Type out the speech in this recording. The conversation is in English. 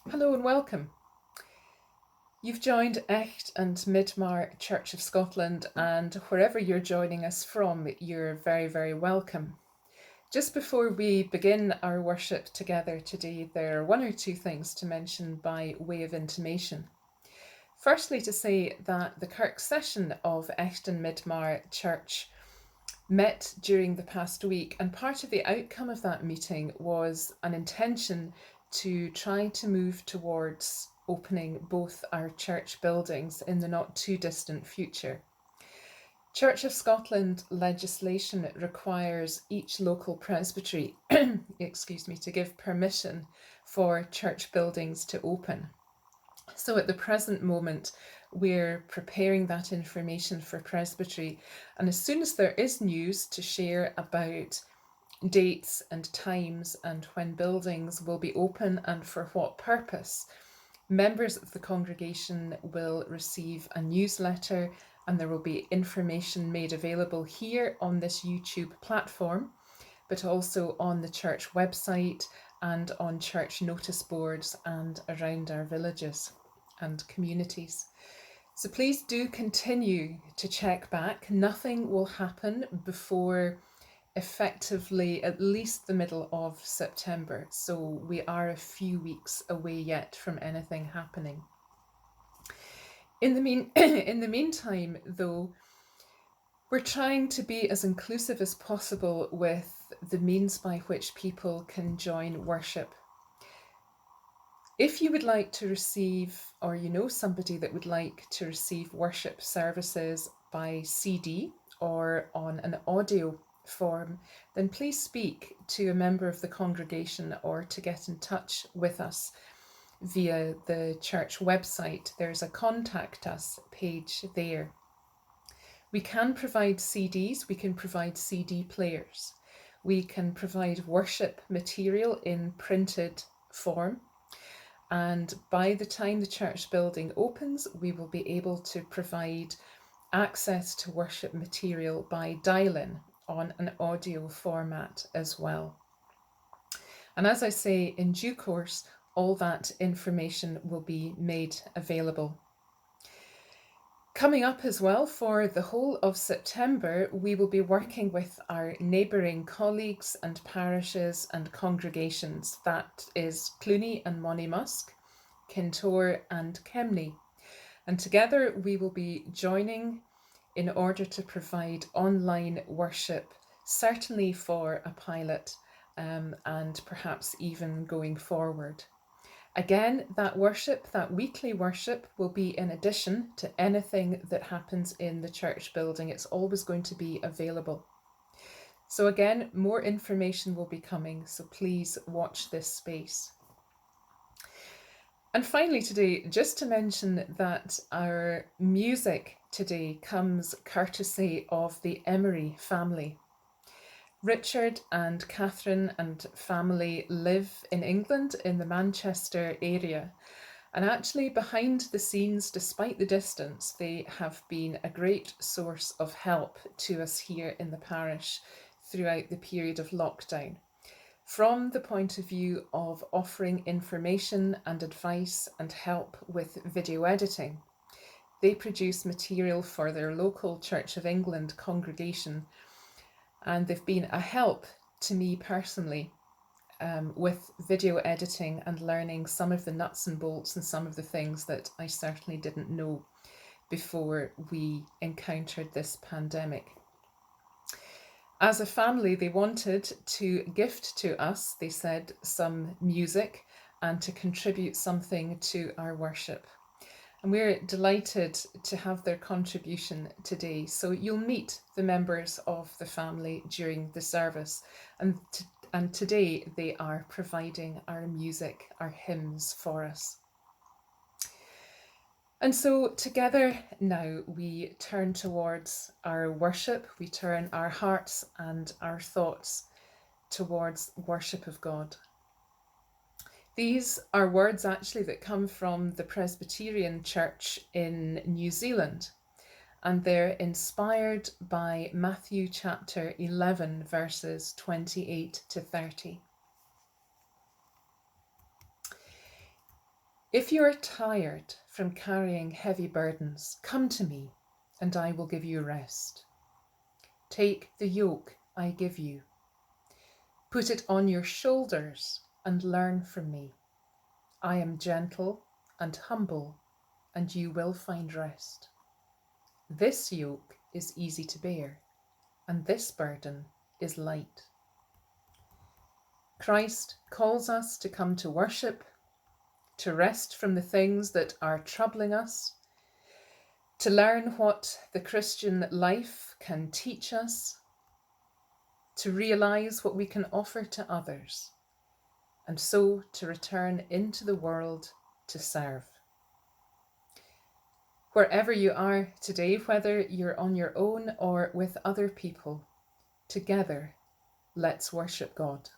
Hello and welcome. You've joined Echt and Midmar Church of Scotland, and wherever you're joining us from, you're very, very welcome. Just before we begin our worship together today, there are one or two things to mention by way of intimation. Firstly, to say that the Kirk session of Echt and Midmar Church met during the past week, and part of the outcome of that meeting was an intention to try to move towards opening both our church buildings in the not too distant future. Church of Scotland legislation requires each local presbytery to give permission for church buildings to open. So at the present moment, we're preparing that information for presbytery, and as soon as there is news to share about dates and times and when buildings will be open and for what purpose, members of the congregation will receive a newsletter, and there will be information made available here on this YouTube platform, but also on the church website and on church notice boards and around our villages and communities. So please do continue to check back. Nothing will happen before effectively at least the middle of September. So we are a few weeks away yet from anything happening. In the meantime, though, we're trying to be as inclusive as possible with the means by which people can join worship. If you would like to receive, or you know somebody that would like to receive worship services by CD or on an audio form, then please speak to a member of the congregation or to get in touch with us via the church website. There's a contact us page there. We can provide CDs, we can provide CD players, we can provide worship material in printed form. And by the time the church building opens, we will be able to provide access to worship material by dial-in on an audio format as well. And as I say, in due course, all that information will be made available. Coming up as well for the whole of September, we will be working with our neighbouring colleagues and parishes and congregations. That is Cluny and Monymusk, Kintore and Kemney. And together we will be joining in order to provide online worship, certainly for a pilot, and perhaps even going forward. Again, that weekly worship, will be in addition to anything that happens in the church building. It's always going to be available. So again, more information will be coming, so please watch this space. And finally today, just to mention that our music today comes courtesy of the Emery family. Richard and Catherine and family live in England in the Manchester area. And actually, behind the scenes, despite the distance, they have been a great source of help to us here in the parish throughout the period of lockdown. From the point of view of offering information and advice and help with video editing, they produce material for their local Church of England congregation, and they've been a help to me personally with video editing and learning some of the nuts and bolts and some of the things that I certainly didn't know before we encountered this pandemic. As a family, they wanted to gift to us, they said, some music and to contribute something to our worship. And we're delighted to have their contribution today. So you'll meet the members of the family during the service. And today they are providing our music, our hymns for us. And so together now we turn towards our worship, we turn our hearts and our thoughts towards worship of God. These are words actually that come from the Presbyterian Church in New Zealand, and they're inspired by Matthew chapter 11, verses 28 to 30. If you are tired from carrying heavy burdens, come to me, and I will give you rest. Take the yoke I give you. Put it on your shoulders and learn from me. I am gentle and humble, and you will find rest. This yoke is easy to bear, and this burden is light. Christ calls us to come to worship, to rest from the things that are troubling us, to learn what the Christian life can teach us, to realise what we can offer to others, and so to return into the world to serve. Wherever you are today, whether you're on your own or with other people, together, let's worship God.